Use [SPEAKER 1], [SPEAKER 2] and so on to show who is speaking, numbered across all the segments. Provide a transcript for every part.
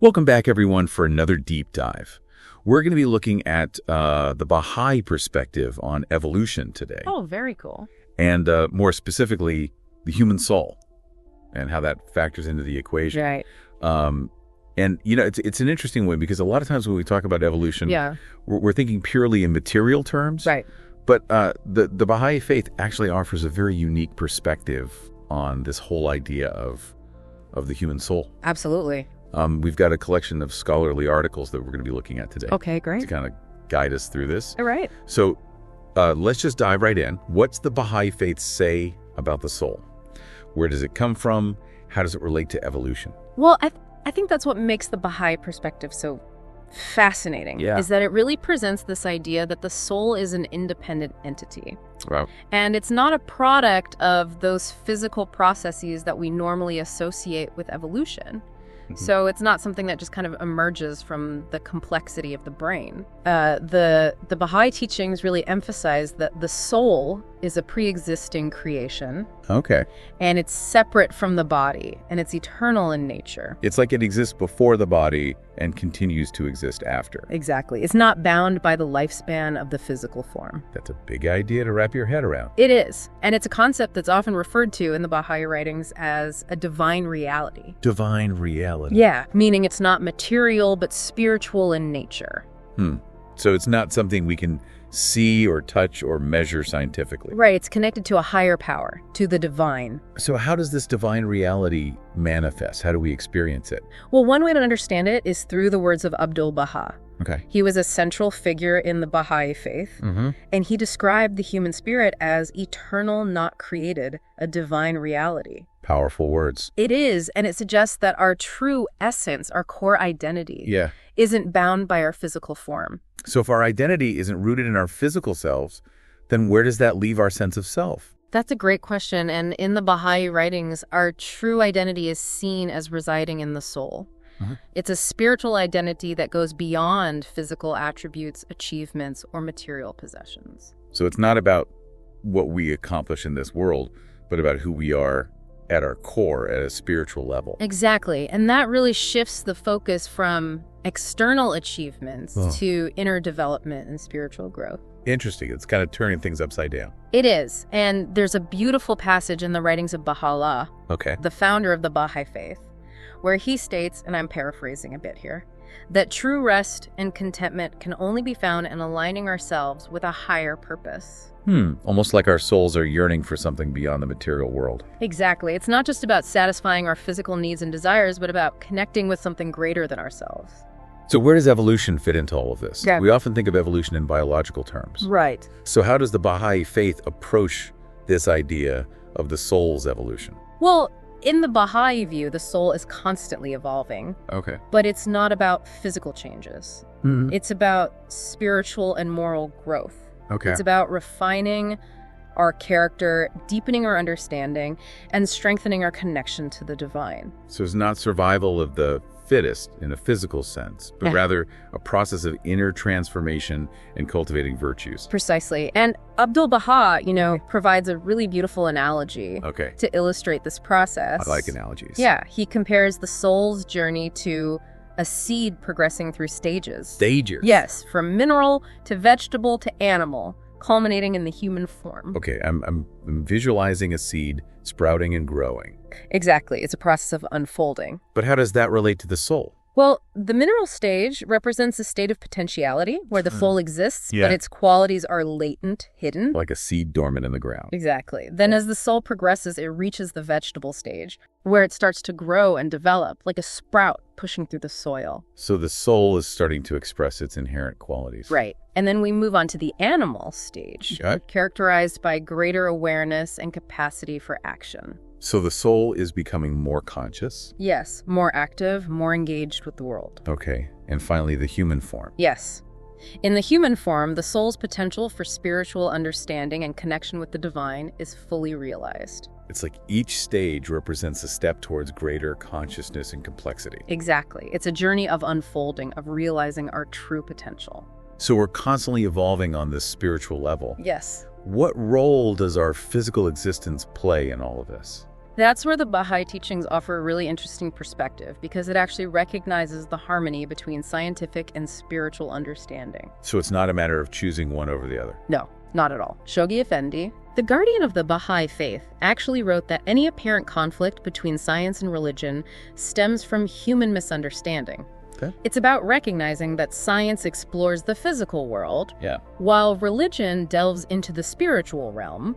[SPEAKER 1] Welcome back, everyone, for another deep dive. We're going to be looking at the Baha'i perspective on evolution today.
[SPEAKER 2] Oh, very cool.
[SPEAKER 1] And more specifically, the human soul and how that factors into the equation.
[SPEAKER 2] Right.
[SPEAKER 1] And, you know, it's an interesting one because a lot of times when we talk about evolution,
[SPEAKER 2] Yeah.
[SPEAKER 1] we're thinking purely in material terms.
[SPEAKER 2] Right.
[SPEAKER 1] But the Baha'i Faith actually offers a very unique perspective on this whole idea of the human soul.
[SPEAKER 2] Absolutely.
[SPEAKER 1] We've got a collection of scholarly articles that we're going to be looking at today.
[SPEAKER 2] Okay,
[SPEAKER 1] To
[SPEAKER 2] great.
[SPEAKER 1] kind of guide us through this.
[SPEAKER 2] All right.
[SPEAKER 1] So let's just dive right in. What's the Baha'i Faith say about the soul? Where does it come from? How does it relate to evolution?
[SPEAKER 2] Well, I think that's what makes the Baha'i perspective so fascinating,
[SPEAKER 1] Yeah.
[SPEAKER 2] is that it really presents this idea that the soul is an independent entity.
[SPEAKER 1] Wow.
[SPEAKER 2] And it's not a product of those physical processes that we normally associate with evolution. So it's not something that just kind of emerges from the complexity of the brain. The Baha'i teachings really emphasize that the soul is a pre-existing creation,
[SPEAKER 1] Okay.
[SPEAKER 2] and it's separate from the body, and it's eternal in nature.
[SPEAKER 1] It's like it exists before the body and continues to exist after.
[SPEAKER 2] Exactly. It's not bound by the lifespan of the physical form.
[SPEAKER 1] That's a big idea to wrap your head around.
[SPEAKER 2] It is. And it's a concept that's often referred to in the Baha'i writings as a divine reality.
[SPEAKER 1] Divine reality.
[SPEAKER 2] Yeah, meaning it's not material, but spiritual in nature.
[SPEAKER 1] So it's not something we can see or touch or measure scientifically.
[SPEAKER 2] Right, it's connected to a higher power, to the divine.
[SPEAKER 1] So how does this divine reality manifest? How do we experience it?
[SPEAKER 2] Well, one way to understand it is through the words of Abdu'l-Baha.
[SPEAKER 1] Okay.
[SPEAKER 2] He was a central figure in the Baha'i faith, and he described the human spirit as eternal, not created, a divine reality.
[SPEAKER 1] Powerful words.
[SPEAKER 2] It is, and it suggests that our true essence, our core identity,
[SPEAKER 1] Yeah.
[SPEAKER 2] isn't bound by our physical form.
[SPEAKER 1] So if our identity isn't rooted in our physical selves, then where does that leave our sense of self?
[SPEAKER 2] That's a great question, and in the Baha'i writings, our true identity is seen as residing in the soul. It's a spiritual identity that goes beyond physical attributes, achievements, or material possessions.
[SPEAKER 1] So it's not about what we accomplish in this world, but about who we are at our core, at a spiritual level.
[SPEAKER 2] Exactly, and that really shifts the focus from external achievements to inner development and spiritual growth.
[SPEAKER 1] Interesting. It's kind of turning things upside down.
[SPEAKER 2] It is, and there's a beautiful passage in the writings of Baha'u'llah,
[SPEAKER 1] Okay.
[SPEAKER 2] the founder of the Baha'i Faith, where he states, and I'm paraphrasing a bit here, that true rest and contentment can only be found in aligning ourselves with a higher purpose.
[SPEAKER 1] Almost like our souls are yearning for something beyond the material world.
[SPEAKER 2] Exactly. It's not just about satisfying our physical needs and desires, but about connecting with something greater than ourselves.
[SPEAKER 1] So where does evolution fit into all of this?
[SPEAKER 2] Yeah.
[SPEAKER 1] We often think of evolution in biological terms.
[SPEAKER 2] Right.
[SPEAKER 1] So how does the Baha'i Faith approach this idea of the soul's evolution?
[SPEAKER 2] Well, in the Baha'i view, the soul is constantly evolving,
[SPEAKER 1] Okay.
[SPEAKER 2] but it's not about physical changes. It's about spiritual and moral growth.
[SPEAKER 1] Okay.
[SPEAKER 2] It's about refining our character, deepening our understanding, and strengthening our connection to the divine.
[SPEAKER 1] So it's not survival of the fittest in a physical sense, but rather a process of inner transformation and cultivating virtues.
[SPEAKER 2] Precisely. And Abdu'l-Baha, provides a really beautiful analogy
[SPEAKER 1] Okay.
[SPEAKER 2] to illustrate this process.
[SPEAKER 1] I like analogies.
[SPEAKER 2] Yeah, he compares the soul's journey to a seed progressing through stages.
[SPEAKER 1] Stages.
[SPEAKER 2] Yes, from mineral to vegetable to animal, culminating in the human form.
[SPEAKER 1] Okay, I'm visualizing a seed sprouting and growing.
[SPEAKER 2] Exactly. It's a process of unfolding.
[SPEAKER 1] But how does that relate to the soul?
[SPEAKER 2] Well, the mineral stage represents a state of potentiality where the soul exists,
[SPEAKER 1] Yeah.
[SPEAKER 2] but its qualities are latent, hidden.
[SPEAKER 1] Like a seed dormant in the ground.
[SPEAKER 2] Exactly. Then as the soul progresses, it reaches the vegetable stage, where it starts to grow and develop, like a sprout pushing through the soil.
[SPEAKER 1] So the soul is starting to express its inherent qualities.
[SPEAKER 2] Right. And then we move on to the animal stage,
[SPEAKER 1] Okay.
[SPEAKER 2] characterized by greater awareness and capacity for action.
[SPEAKER 1] So the soul is becoming more conscious.
[SPEAKER 2] Yes, more active, more engaged with the world.
[SPEAKER 1] Okay. And finally, the human form.
[SPEAKER 2] Yes. In the human form, the soul's potential for spiritual understanding and connection with the divine is fully realized.
[SPEAKER 1] It's like each stage represents a step towards greater consciousness and complexity.
[SPEAKER 2] Exactly. It's a journey of unfolding, of realizing our true potential.
[SPEAKER 1] So we're constantly evolving on this spiritual level.
[SPEAKER 2] Yes.
[SPEAKER 1] What role does our physical existence play in all of this?
[SPEAKER 2] That's where the Baha'i teachings offer a really interesting perspective because it actually recognizes the harmony between scientific and spiritual understanding.
[SPEAKER 1] So it's not a matter of choosing one over the other.
[SPEAKER 2] No, not at all. Shoghi Effendi, the guardian of the Baha'i Faith, actually wrote that any apparent conflict between science and religion stems from human misunderstanding.
[SPEAKER 1] Okay.
[SPEAKER 2] It's about recognizing that science explores the physical world,
[SPEAKER 1] Yeah.
[SPEAKER 2] while religion delves into the spiritual realm.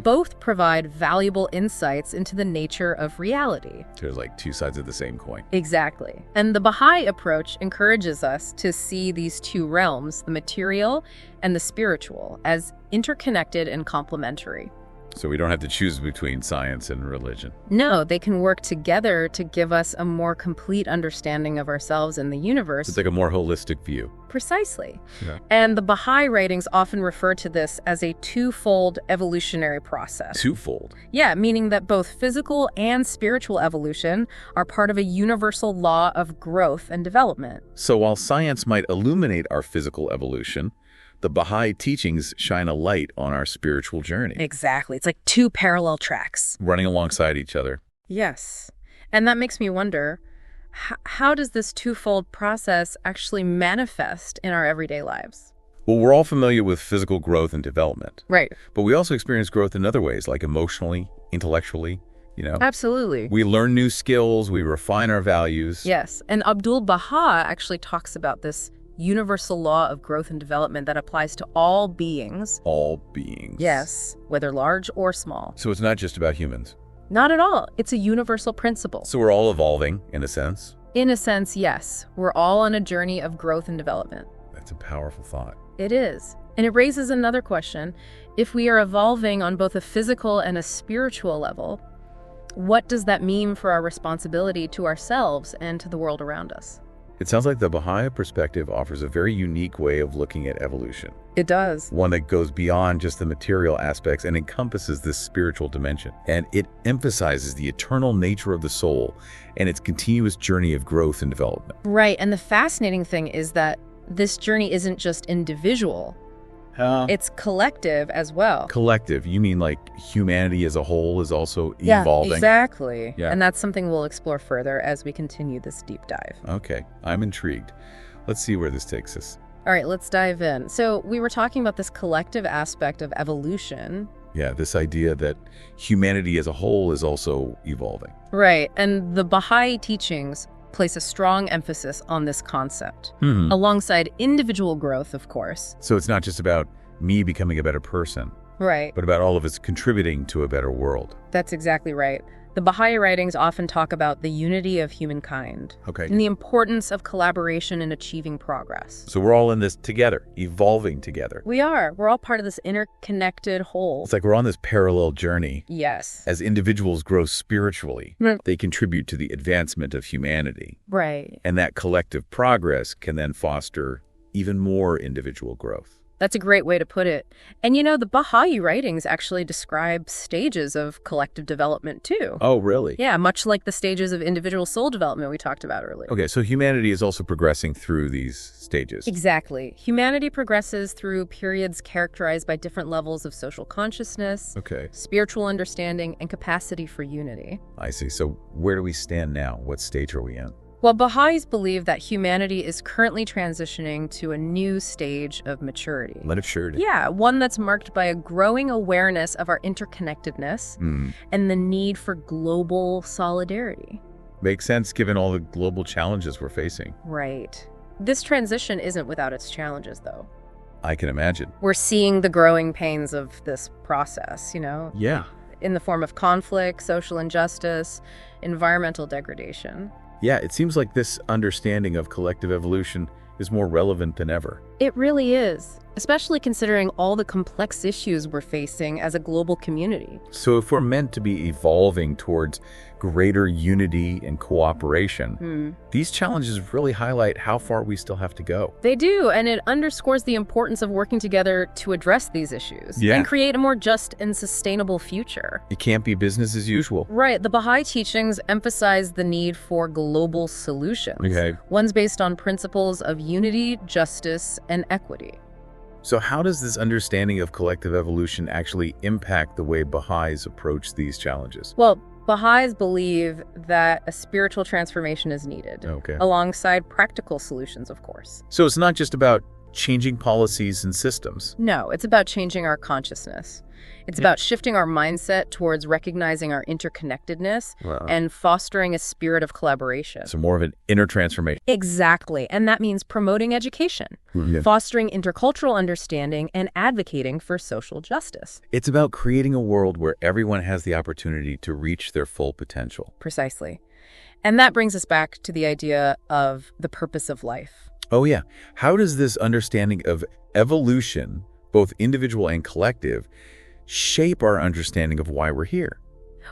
[SPEAKER 2] Both provide valuable insights into the nature of reality.
[SPEAKER 1] There's like two sides of the same coin.
[SPEAKER 2] Exactly. And the Baha'i approach encourages us to see these two realms, the material and the spiritual, as interconnected and complementary.
[SPEAKER 1] So we don't have to choose between science and religion.
[SPEAKER 2] No, they can work together to give us a more complete understanding of ourselves and the universe.
[SPEAKER 1] It's like a more holistic view.
[SPEAKER 2] Precisely.
[SPEAKER 1] Yeah.
[SPEAKER 2] And the Baha'i writings often refer to this as a twofold evolutionary process.
[SPEAKER 1] Twofold.
[SPEAKER 2] Yeah, meaning that both physical and spiritual evolution are part of a universal law of growth and development.
[SPEAKER 1] So while science might illuminate our physical evolution, the Baha'i teachings shine a light on our spiritual journey,
[SPEAKER 2] Exactly. It's like two parallel tracks.
[SPEAKER 1] running alongside each other.
[SPEAKER 2] Yes. And that makes me wonder, how does this twofold process actually manifest in our everyday lives?
[SPEAKER 1] Well, we're all familiar with physical growth and development,
[SPEAKER 2] Right.
[SPEAKER 1] but we also experience growth in other ways, like emotionally, intellectually,
[SPEAKER 2] Absolutely.
[SPEAKER 1] We learn new skills, we refine our values.
[SPEAKER 2] Yes. And Abdul Baha actually talks about this universal law of growth and development that applies to all beings.
[SPEAKER 1] All beings.
[SPEAKER 2] Yes, whether large or small.
[SPEAKER 1] So it's not just about humans.
[SPEAKER 2] Not at all. It's a universal principle.
[SPEAKER 1] So we're all evolving, in a sense.
[SPEAKER 2] In a sense, yes. We're all on a journey of growth and development.
[SPEAKER 1] That's a powerful thought.
[SPEAKER 2] It is. And it raises another question. If we are evolving on both a physical and a spiritual level, what does that mean for our responsibility to ourselves and to the world around us?
[SPEAKER 1] It sounds like the Baha'i perspective offers a very unique way of looking at evolution.
[SPEAKER 2] It does.
[SPEAKER 1] One that goes beyond just the material aspects and encompasses this spiritual dimension. And it emphasizes the eternal nature of the soul and its continuous journey of growth and development.
[SPEAKER 2] Right. And the fascinating thing is that this journey isn't just individual. It's collective as well.
[SPEAKER 1] Collective, you mean like humanity as a whole is also evolving?
[SPEAKER 2] Exactly.
[SPEAKER 1] Yeah.
[SPEAKER 2] And that's something we'll explore further as we continue this deep dive.
[SPEAKER 1] Okay, I'm intrigued. Let's see where this takes us.
[SPEAKER 2] All right, let's dive in. So we were talking about this collective aspect of evolution.
[SPEAKER 1] Yeah, this idea that humanity as a whole is also evolving.
[SPEAKER 2] Right. And the Baha'i teachings place a strong emphasis on this concept, alongside individual growth, of course.
[SPEAKER 1] So it's not just about me becoming a better person,
[SPEAKER 2] Right.
[SPEAKER 1] but about all of us contributing to a better world.
[SPEAKER 2] That's exactly right. The Baha'i writings often talk about the unity of humankind
[SPEAKER 1] Okay.
[SPEAKER 2] and the importance of collaboration in achieving progress.
[SPEAKER 1] So we're all in this together, evolving together.
[SPEAKER 2] We are. We're all part of this interconnected whole.
[SPEAKER 1] It's like we're on this parallel journey.
[SPEAKER 2] Yes.
[SPEAKER 1] As individuals grow spiritually,
[SPEAKER 2] Right.
[SPEAKER 1] they contribute to the advancement of humanity.
[SPEAKER 2] Right.
[SPEAKER 1] And that collective progress can then foster even more individual growth.
[SPEAKER 2] That's a great way to put it. And the Baha'i writings actually describe stages of collective development too.
[SPEAKER 1] Oh, really?
[SPEAKER 2] Yeah, much like the stages of individual soul development we talked about earlier.
[SPEAKER 1] Okay, so humanity is also progressing through these stages.
[SPEAKER 2] Exactly. Humanity progresses through periods characterized by different levels of social consciousness,
[SPEAKER 1] Okay,
[SPEAKER 2] spiritual understanding, and capacity for unity.
[SPEAKER 1] I see. So where do we stand now? What stage are we in?
[SPEAKER 2] Well, Baha'is believe that humanity is currently transitioning to a new stage of maturity.
[SPEAKER 1] Let it sure.
[SPEAKER 2] Yeah, one that's marked by a growing awareness of our interconnectedness and the need for global solidarity.
[SPEAKER 1] Makes sense given all the global challenges we're facing.
[SPEAKER 2] Right. This transition isn't without its challenges, though.
[SPEAKER 1] I can imagine.
[SPEAKER 2] We're seeing the growing pains of this process,
[SPEAKER 1] Yeah.
[SPEAKER 2] in the form of conflict, social injustice, environmental degradation.
[SPEAKER 1] Yeah, it seems like this understanding of collective evolution is more relevant than ever.
[SPEAKER 2] It really is, especially considering all the complex issues we're facing as a global community.
[SPEAKER 1] So if we're meant to be evolving towards greater unity and cooperation, these challenges really highlight how far we still have to go.
[SPEAKER 2] They do, and it underscores the importance of working together to address these issues and create a more just and sustainable future.
[SPEAKER 1] It can't be business as usual.
[SPEAKER 2] Right. The Baha'i teachings emphasize the need for global solutions.
[SPEAKER 1] Okay.
[SPEAKER 2] Ones based on principles of unity, justice, and equity.
[SPEAKER 1] So how does this understanding of collective evolution actually impact the way Baha'is approach these challenges?
[SPEAKER 2] Well, Baha'is believe that a spiritual transformation is needed,
[SPEAKER 1] Okay.
[SPEAKER 2] alongside practical solutions, of course.
[SPEAKER 1] So it's not just about changing policies and systems.
[SPEAKER 2] No, it's about changing our consciousness. It's about shifting our mindset towards recognizing our interconnectedness
[SPEAKER 1] Wow.
[SPEAKER 2] and fostering a spirit of collaboration.
[SPEAKER 1] So more of an inner transformation.
[SPEAKER 2] Exactly. And that means promoting education,
[SPEAKER 1] Yeah.
[SPEAKER 2] fostering intercultural understanding, and advocating for social justice.
[SPEAKER 1] It's about creating a world where everyone has the opportunity to reach their full potential.
[SPEAKER 2] Precisely. And that brings us back to the idea of the purpose of life.
[SPEAKER 1] Oh, yeah. How does this understanding of evolution, both individual and collective, shape our understanding of why we're here?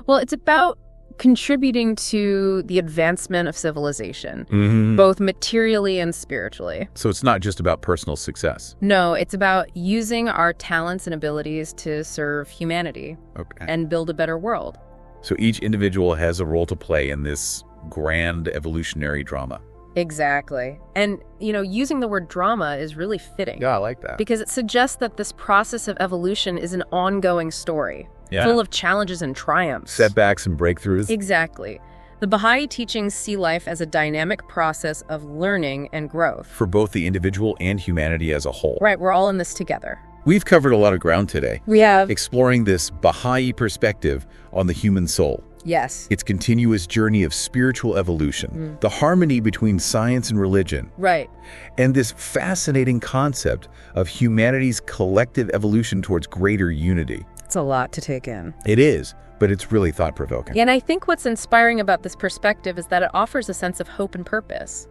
[SPEAKER 2] Well, it's about contributing to the advancement of civilization,
[SPEAKER 1] Mm-hmm.
[SPEAKER 2] both materially and spiritually.
[SPEAKER 1] So it's not just about personal success.
[SPEAKER 2] No, it's about using our talents and abilities to serve humanity
[SPEAKER 1] Okay.
[SPEAKER 2] and build a better world.
[SPEAKER 1] So each individual has a role to play in this grand evolutionary drama.
[SPEAKER 2] Exactly. And, using the word drama is really fitting.
[SPEAKER 1] Yeah, I like that.
[SPEAKER 2] Because it suggests that this process of evolution is an ongoing story, full of challenges and triumphs.
[SPEAKER 1] Setbacks and breakthroughs.
[SPEAKER 2] Exactly. The Baha'i teachings see life as a dynamic process of learning and growth.
[SPEAKER 1] For both the individual and humanity as a whole.
[SPEAKER 2] Right, we're all in this together.
[SPEAKER 1] We've covered a lot of ground today,
[SPEAKER 2] We have.
[SPEAKER 1] exploring this Baha'i perspective on the human soul,
[SPEAKER 2] Yes.
[SPEAKER 1] its continuous journey of spiritual evolution, the harmony between science and religion,
[SPEAKER 2] Right.
[SPEAKER 1] and this fascinating concept of humanity's collective evolution towards greater unity.
[SPEAKER 2] It's a lot to take in.
[SPEAKER 1] It is, but it's really thought-provoking.
[SPEAKER 2] And I think what's inspiring about this perspective is that it offers a sense of hope and purpose.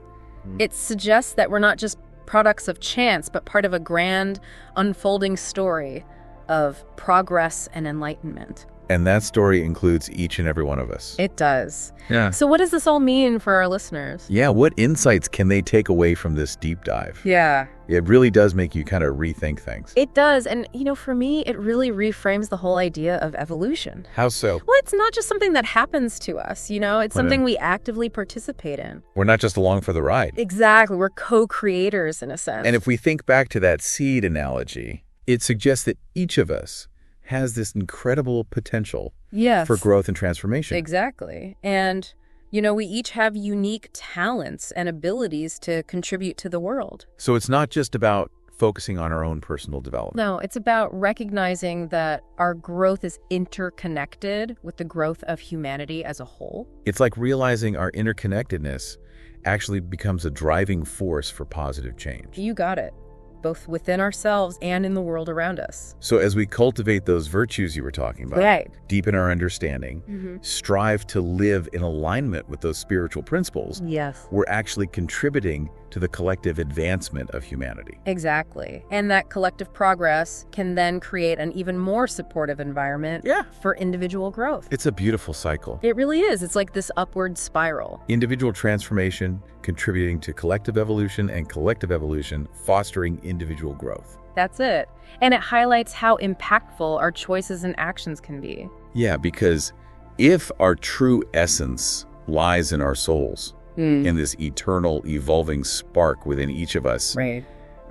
[SPEAKER 2] It suggests that we're not just products of chance, but part of a grand, unfolding story of progress and enlightenment.
[SPEAKER 1] And that story includes each and every one of us.
[SPEAKER 2] It does.
[SPEAKER 1] Yeah.
[SPEAKER 2] So what does this all mean for our listeners?
[SPEAKER 1] Yeah, what insights can they take away from this deep dive?
[SPEAKER 2] Yeah.
[SPEAKER 1] It really does make you kind of rethink things.
[SPEAKER 2] It does. And, for me, it really reframes the whole idea of evolution.
[SPEAKER 1] How so?
[SPEAKER 2] Well, it's not just something that happens to us, it's something we actively participate in.
[SPEAKER 1] We're not just along for the ride.
[SPEAKER 2] Exactly. We're co-creators in a sense.
[SPEAKER 1] And if we think back to that seed analogy, it suggests that each of us has this incredible potential
[SPEAKER 2] yes.
[SPEAKER 1] for growth and transformation.
[SPEAKER 2] Exactly. And, we each have unique talents and abilities to contribute to the world.
[SPEAKER 1] So it's not just about focusing on our own personal development.
[SPEAKER 2] No, it's about recognizing that our growth is interconnected with the growth of humanity as a whole.
[SPEAKER 1] It's like realizing our interconnectedness actually becomes a driving force for positive change.
[SPEAKER 2] You got it. Both within ourselves and in the world around us.
[SPEAKER 1] So as we cultivate those virtues you were talking about,
[SPEAKER 2] Right.
[SPEAKER 1] deepen our understanding, strive to live in alignment with those spiritual principles,
[SPEAKER 2] Yes.
[SPEAKER 1] we're actually contributing to the collective advancement of humanity.
[SPEAKER 2] Exactly. And that collective progress can then create an even more supportive environment
[SPEAKER 1] Yeah.
[SPEAKER 2] for individual growth.
[SPEAKER 1] It's a beautiful cycle.
[SPEAKER 2] It really is. It's like this upward spiral.
[SPEAKER 1] Individual transformation contributing to collective evolution, and collective evolution fostering individual growth.
[SPEAKER 2] That's it. And it highlights how impactful our choices and actions can be.
[SPEAKER 1] Yeah, because if our true essence lies in our souls, in this eternal, evolving spark within each of us,
[SPEAKER 2] Right.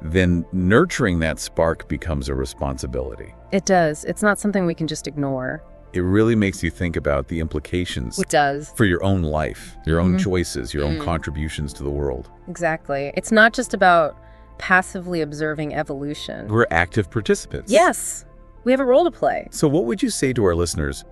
[SPEAKER 1] then nurturing that spark becomes a responsibility.
[SPEAKER 2] It does. It's not something we can just ignore.
[SPEAKER 1] It really makes you think about the implications
[SPEAKER 2] It does.
[SPEAKER 1] for your own life, your own choices, your own contributions to the world.
[SPEAKER 2] Exactly. It's not just about passively observing evolution.
[SPEAKER 1] We're active participants.
[SPEAKER 2] Yes. We have a role to play.
[SPEAKER 1] So what would you say to our listeners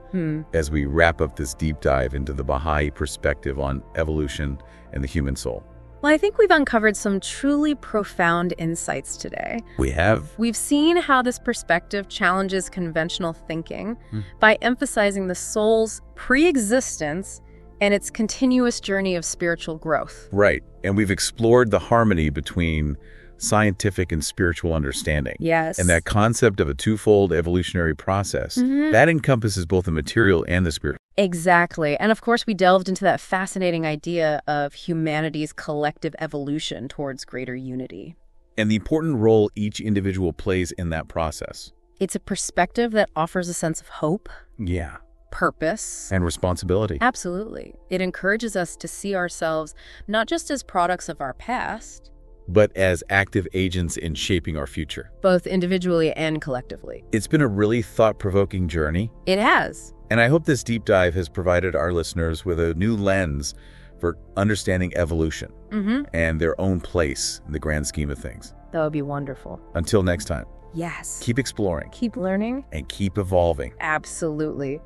[SPEAKER 1] as we wrap up this deep dive into the Baha'i perspective on evolution and the human soul?
[SPEAKER 2] Well, I think we've uncovered some truly profound insights today.
[SPEAKER 1] We have.
[SPEAKER 2] We've seen how this perspective challenges conventional thinking by emphasizing the soul's pre-existence and its continuous journey of spiritual growth.
[SPEAKER 1] Right. And we've explored the harmony between scientific and spiritual understanding.
[SPEAKER 2] Yes.
[SPEAKER 1] And that concept of a twofold evolutionary process, that encompasses both the material and the spiritual.
[SPEAKER 2] Exactly. And of course, we delved into that fascinating idea of humanity's collective evolution towards greater unity.
[SPEAKER 1] And the important role each individual plays in that process.
[SPEAKER 2] It's a perspective that offers a sense of hope,
[SPEAKER 1] Yeah.
[SPEAKER 2] purpose.
[SPEAKER 1] And responsibility.
[SPEAKER 2] Absolutely. It encourages us to see ourselves not just as products of our past,
[SPEAKER 1] but as active agents in shaping our future.
[SPEAKER 2] both individually and collectively.
[SPEAKER 1] It's been a really thought-provoking journey.
[SPEAKER 2] It has.
[SPEAKER 1] And I hope this deep dive has provided our listeners with a new lens for understanding evolution and their own place in the grand scheme of things.
[SPEAKER 2] That would be wonderful.
[SPEAKER 1] Until next time,
[SPEAKER 2] Yes.
[SPEAKER 1] keep exploring
[SPEAKER 2] Keep learning.
[SPEAKER 1] and keep evolving.
[SPEAKER 2] Absolutely.